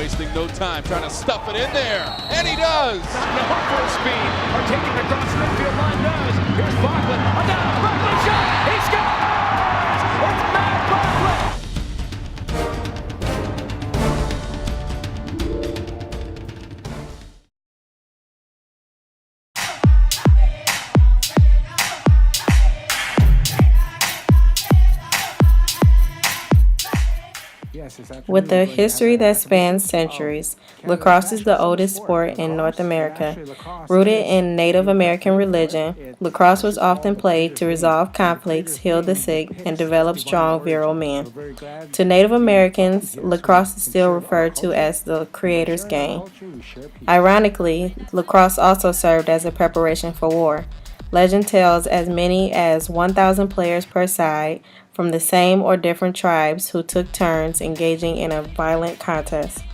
wasting no time, trying to stuff it in there, and he does! Not enough for speed, or taking the cross midfield line does. Here's Bachman, down, Bachman shot, he scores! It's Matt Bachman! With a history that spans centuries, lacrosse is the oldest sport in North America. Rooted in Native American religion, lacrosse was often played to resolve conflicts, heal the sick, and develop strong, virile men. To Native Americans, lacrosse is still referred to as the Creator's game. Ironically, lacrosse also served as a preparation for war. Legend tells as many as 1,000 players per side from the same or different tribes who took turns engaging in a violent contest.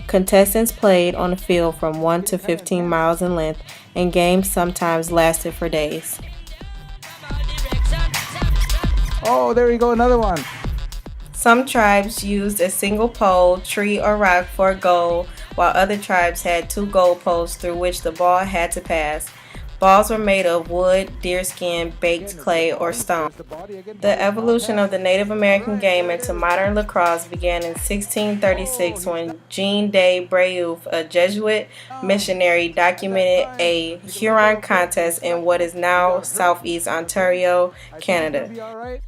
Contestants played on a field from 1 to 15 miles in length, and games sometimes lasted for days. Oh, there we go, another one. Some tribes used a single pole, tree, or rock for a goal, while other tribes had 2 goal posts through which the ball had to pass. Balls were made of wood, deerskin, baked clay, or stone. The evolution of the Native American game into modern lacrosse began in 1636 when Jean de Brebeuf, a Jesuit missionary, documented a Huron contest in what is now southeast Ontario, Canada.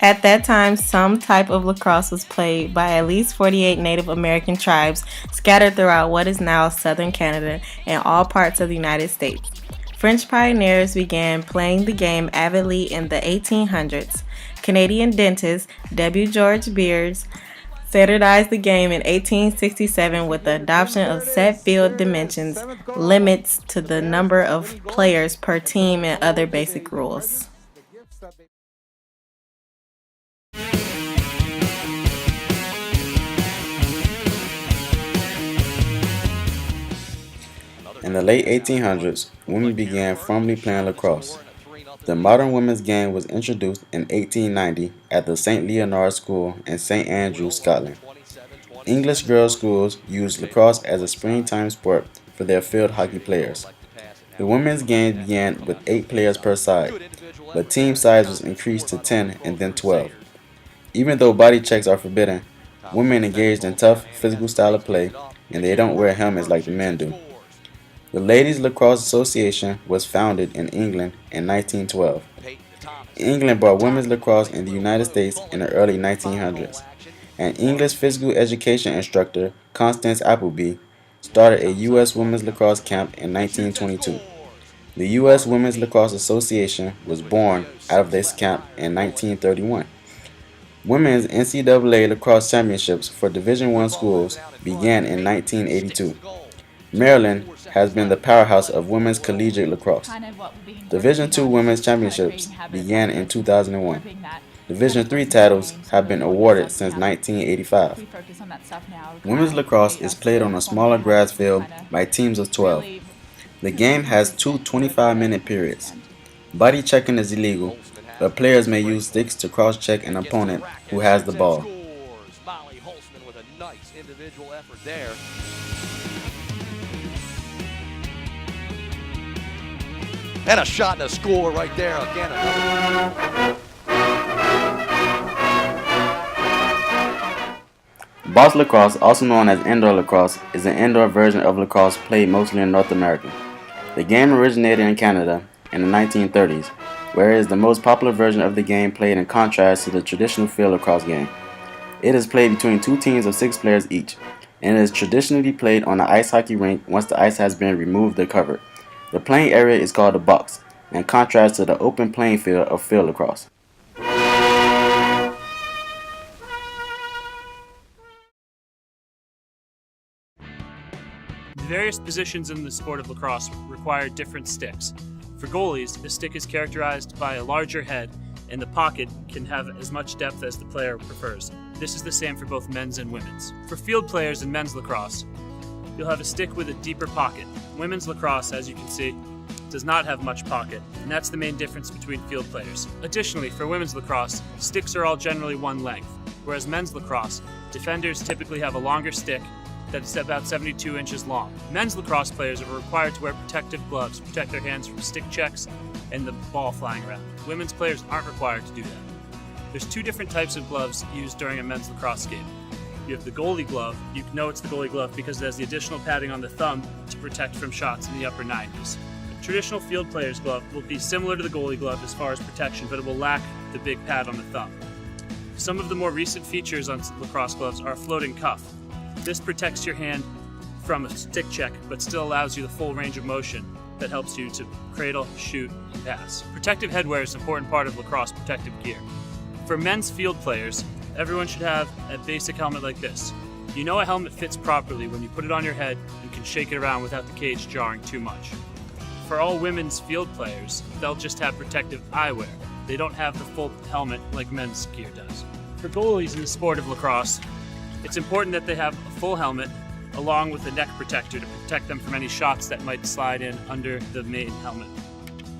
At that time, some type of lacrosse was played by at least 48 Native American tribes scattered throughout what is now southern Canada and all parts of the United States. French pioneers began playing the game avidly in the 1800s. Canadian dentist W. George Beers standardized the game in 1867 with the adoption of set field dimensions, limits to the number of players per team, and other basic rules. In the late 1800s, women began formally playing lacrosse. The modern women's game was introduced in 1890 at the St. Leonard School in St. Andrews, Scotland. English girls' schools used lacrosse as a springtime sport for their field hockey players. The women's game began with 8 players per side, but team size was increased to 10 and then 12. Even though body checks are forbidden, women engaged in tough, physical style of play, and they don't wear helmets like the men do. The Ladies Lacrosse Association was founded in England in 1912. England brought women's lacrosse in the United States in the early 1900s. An English physical education instructor, Constance Appleby, started a U.S. women's lacrosse camp in 1922. The U.S. Women's Lacrosse Association was born out of this camp in 1931. Women's NCAA lacrosse championships for Division I schools began in 1982. Maryland has been the powerhouse of women's collegiate lacrosse. Division II women's championships began in 2001. Division III titles have been awarded since 1985. Women's lacrosse is played on a smaller grass field by teams of 12. The game has 2 25-minute periods. Body checking is illegal, but players may use sticks to cross-check an opponent who has the ball. And a shot and a score right there again. Box lacrosse, also known as indoor lacrosse, is an indoor version of lacrosse played mostly in North America. The game originated in Canada in the 1930s, whereas the most popular version of the game played in contrast to the traditional field lacrosse game. It is played between 2 teams of 6 players each, and it is traditionally played on an ice hockey rink once the ice has been removed or covered. The playing area is called a box, in contrast to the open playing field of field lacrosse. The various positions in the sport of lacrosse require different sticks. For goalies, a stick is characterized by a larger head, and the pocket can have as much depth as the player prefers. This is the same for both men's and women's. For field players in men's lacrosse, you'll have a stick with a deeper pocket. Women's lacrosse, as you can see, does not have much pocket, and that's the main difference between field players. Additionally, for women's lacrosse, sticks are all generally one length. whereas men's lacrosse, defenders typically have a longer stick that's about 72 inches long. Men's lacrosse players are required to wear protective gloves to protect their hands from stick checks and the ball flying around. Women's players aren't required to do that. There's two different types of gloves used during a men's lacrosse game. You have the goalie glove. You know it's the goalie glove because it has the additional padding on the thumb to protect from shots in the upper 90s. A traditional field player's glove will be similar to the goalie glove as far as protection, but it will lack the big pad on the thumb. Some of the more recent features on lacrosse gloves are a floating cuff. This protects your hand from a stick check, but still allows you the full range of motion that helps you to cradle, shoot, and pass. Protective headwear is an important part of lacrosse protective gear. For men's field players, everyone should have a basic helmet like this. You know a helmet fits properly when you put it on your head and can shake it around without the cage jarring too much. For all women's field players, they'll just have protective eyewear. They don't have the full helmet like men's gear does. For goalies in the sport of lacrosse, it's important that they have a full helmet along with a neck protector to protect them from any shots that might slide in under the main helmet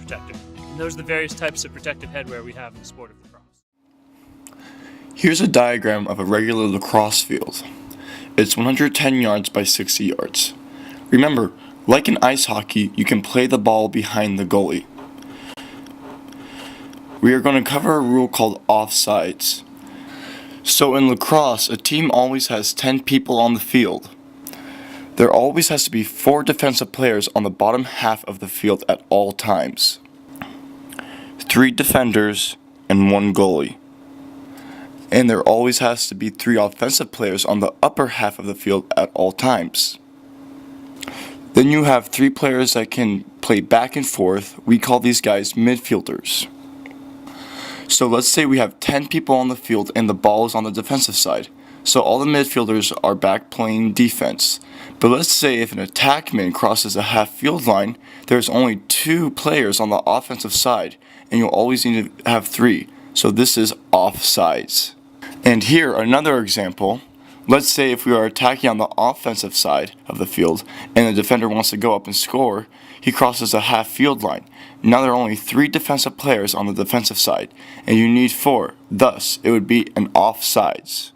protector. And those are the various types of protective headwear we have in the sport of lacrosse. Here's a diagram of a regular lacrosse field. It's 110 yards by 60 yards. Remember, like in ice hockey, you can play the ball behind the goalie. We are going to cover a rule called offsides. So in lacrosse, a team always has 10 people on the field. There always has to be 4 defensive players on the bottom half of the field at all times. 3 defenders and 1 goalie. And there always has to be 3 offensive players on the upper half of the field at all times. Then you have 3 players that can play back and forth. We call these guys midfielders. So let's say we have 10 people on the field and the ball is on the defensive side. So all the midfielders are back playing defense. But let's say if an attackman crosses a half field line, there's only 2 players on the offensive side, and you'll always need to have 3. So this is offsides. And here, another example. Let's say if we are attacking on the offensive side of the field, and the defender wants to go up and score, he crosses a half field line. Now there are only 3 defensive players on the defensive side, and you need 4. Thus, it would be an offsides.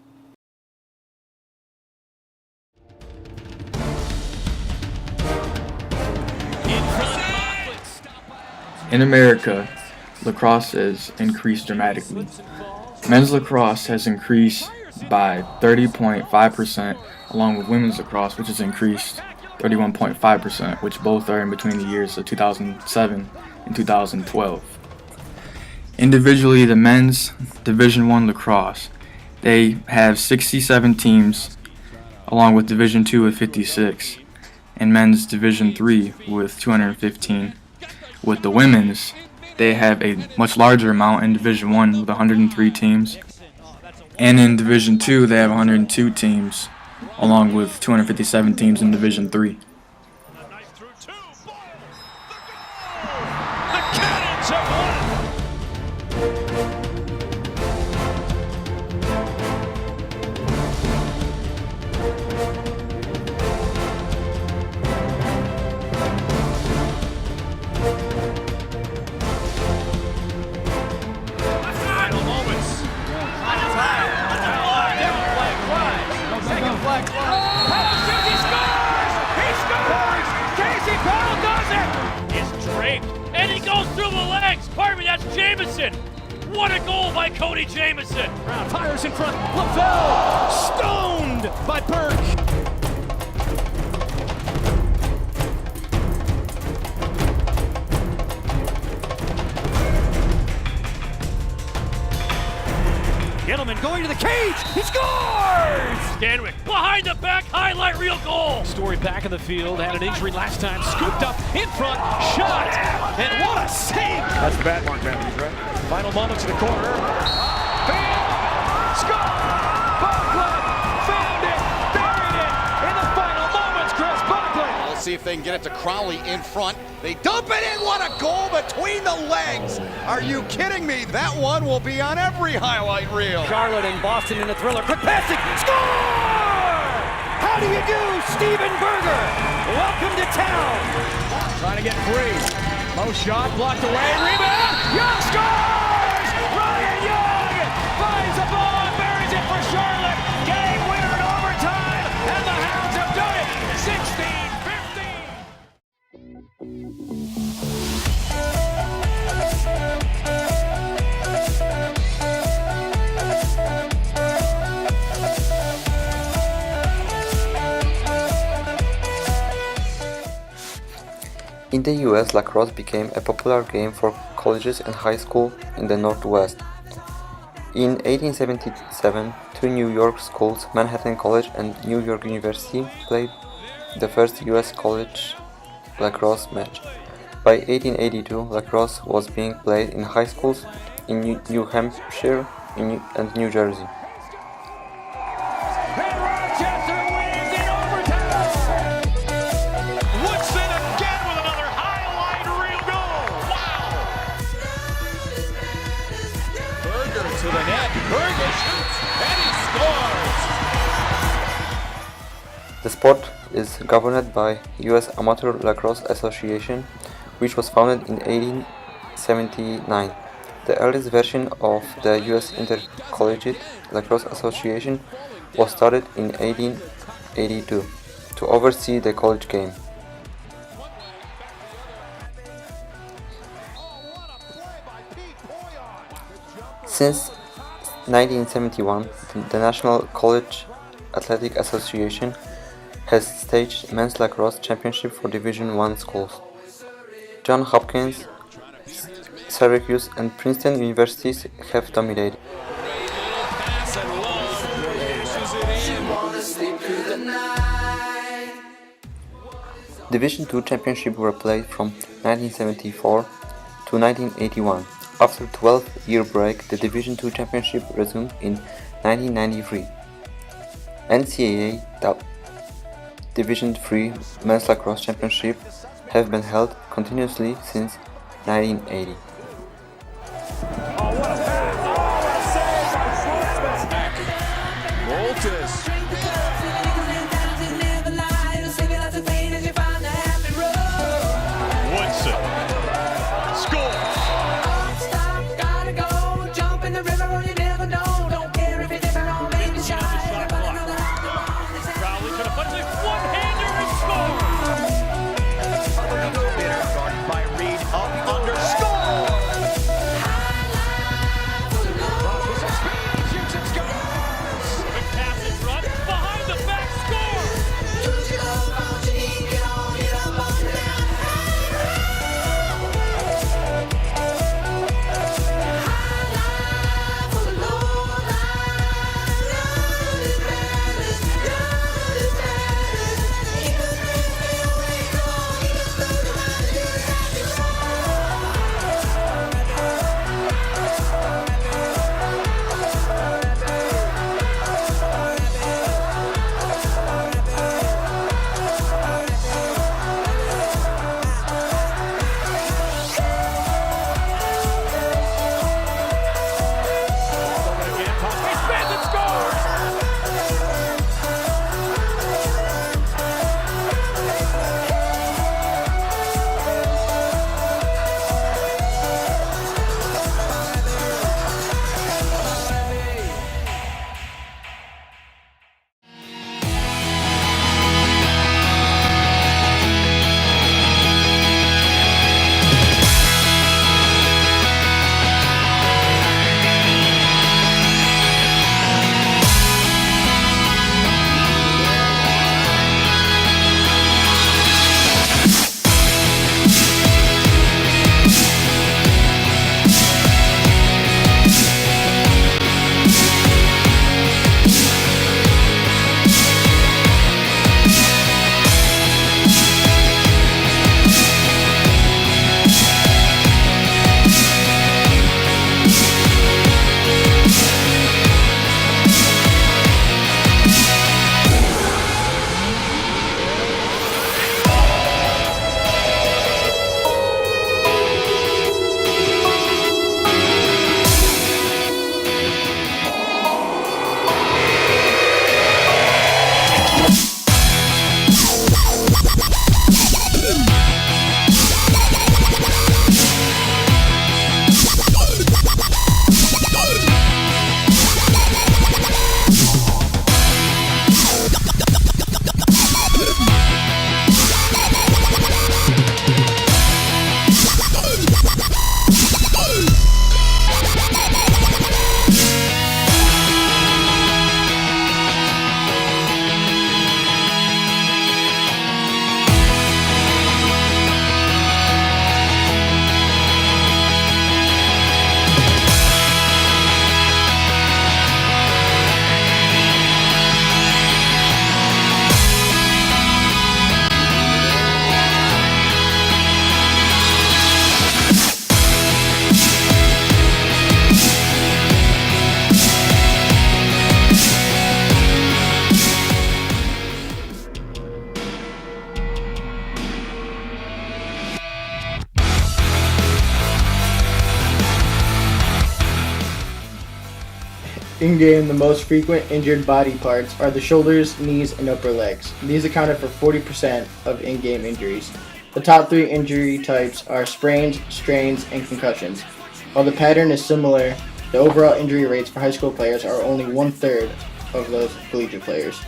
In America, lacrosse has increased dramatically. Men's lacrosse has increased by 30.5%, along with women's lacrosse, which has increased 31.5%, which both are in between the years of 2007 and 2012. Individually, the men's Division I lacrosse, they have 67 teams, along with Division II with 56, and men's Division III with 215. With the women's, they have a much larger amount in Division I with 103 teams. And in Division II, they have 102 teams, along with 257 teams in Division III. And he goes through the legs. Pardon me, that's Jamison. What a goal by Cody Jamison. Brown fires in front. Lavelle stoned by Burke. Gentleman going to the cage. He scores! Stanwick behind the back highlight reel goal. Story back in the field. Had an injury last time. Scooped up in front. Shot. And what a save. That's the bad mark, Matthews, right? Final moments in the corner. Score! Buckland found it. Buried it. In the final moments, Chris Buckland. We'll see if they can get it to Crowley in front. They dump it in. What a goal between the legs. Are you kidding me? That one will be on every highlight reel. Charlotte and Boston in the thriller. Quick passing. Score! How do you do, Steven Berger? Welcome to town. Trying to get free. Low shot, blocked away. Rebound. Young scores! Ryan Young finds the ball and buries it for In the US, lacrosse became a popular game for colleges and high schools in the Northwest. In 1877, two New York schools, Manhattan College and New York University, played the first US college lacrosse match. By 1882, lacrosse was being played in high schools in New Hampshire and New Jersey. To the net, Berger shoots, and he scores! The sport is governed by U.S. Amateur Lacrosse Association, which was founded in 1879. The earliest version of the U.S. Intercollegiate Lacrosse Association was started in 1882 to oversee the college game. Since 1971, the National College Athletic Association has staged men's lacrosse championship for Division I schools. Johns Hopkins, Syracuse, and Princeton universities have dominated. Division II championships were played from 1974 to 1981. After a 12-year break, the Division II championship resumed in 1993. NCAA Division III men's lacrosse championships have been held continuously since 1980. By Reed up under, score! In game, the most frequent injured body parts are the shoulders, knees, and upper legs. These accounted for 40% of in-game injuries. The top 3 injury types are sprains, strains, and concussions. While the pattern is similar, the overall injury rates for high school players are only 1/3 of those of collegiate players.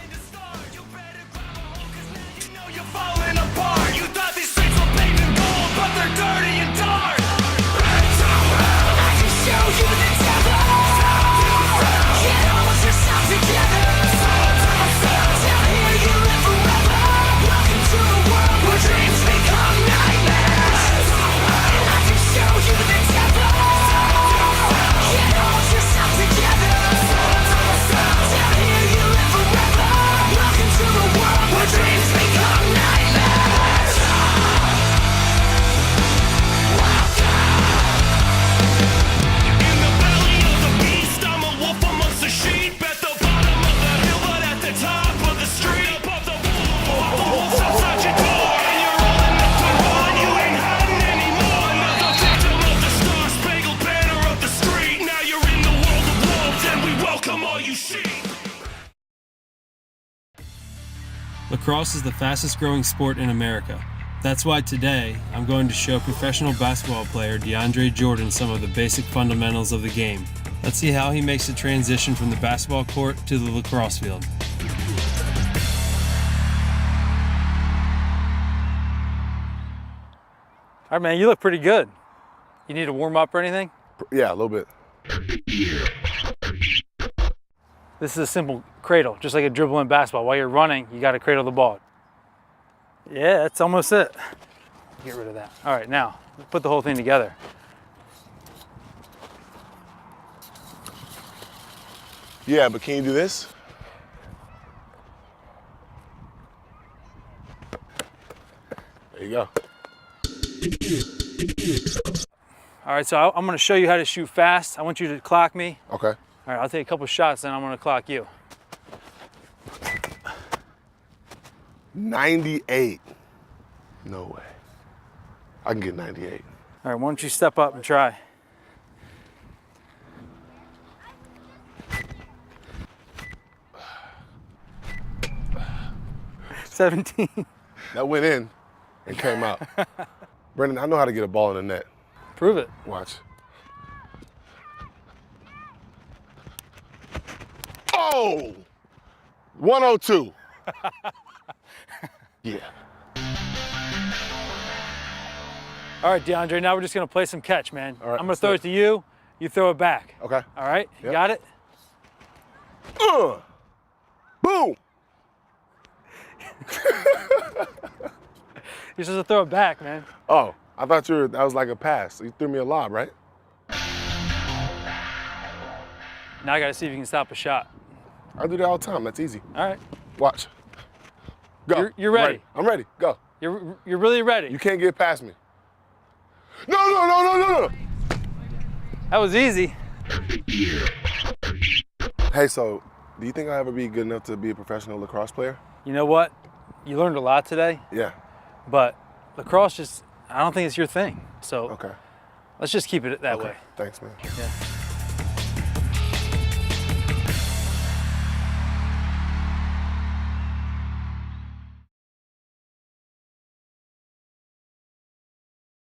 Lacrosse is the fastest growing sport in America. That's why today, I'm going to show professional basketball player DeAndre Jordan some of the basic fundamentals of the game. Let's see how he makes the transition from the basketball court to the lacrosse field. All right, man, you look pretty good. You need to warm up or anything? Yeah, a little bit. This is a simple cradle, just like a dribble in basketball. While you're running, you got to cradle the ball. Yeah, that's almost it. Get rid of that. All right, now, put the whole thing together. Yeah, but can you do this? There you go. All right, so I'm going to show you how to shoot fast. I want you to clock me. Okay. All right, I'll take a couple shots, then I'm going to clock you. 98. No way. I can get 98. All right, why don't you step up and try. $17. That went in and came out. Brendan, I know how to get a ball in the net. Prove it. Watch. Oh! 102. Yeah. All right, DeAndre, now we're just going to play some catch, man. All right, I'm going to throw it to you. You throw it back. Okay. All right? You Yep. got it? Boom! You're supposed to throw it back, man. Oh, I thought that was like a pass. You threw me a lob, right? Now I got to see if you can stop a shot. I do that all the time. That's easy. All right. Watch. Go. You're ready. I'm ready. Go. You're really ready. You can't get past me. No. That was easy. Hey, so do you think I'll ever be good enough to be a professional lacrosse player? You know what? You learned a lot today. Yeah. But lacrosse I don't think it's your thing. So okay. Let's just keep it that way. Thanks, man. Yeah.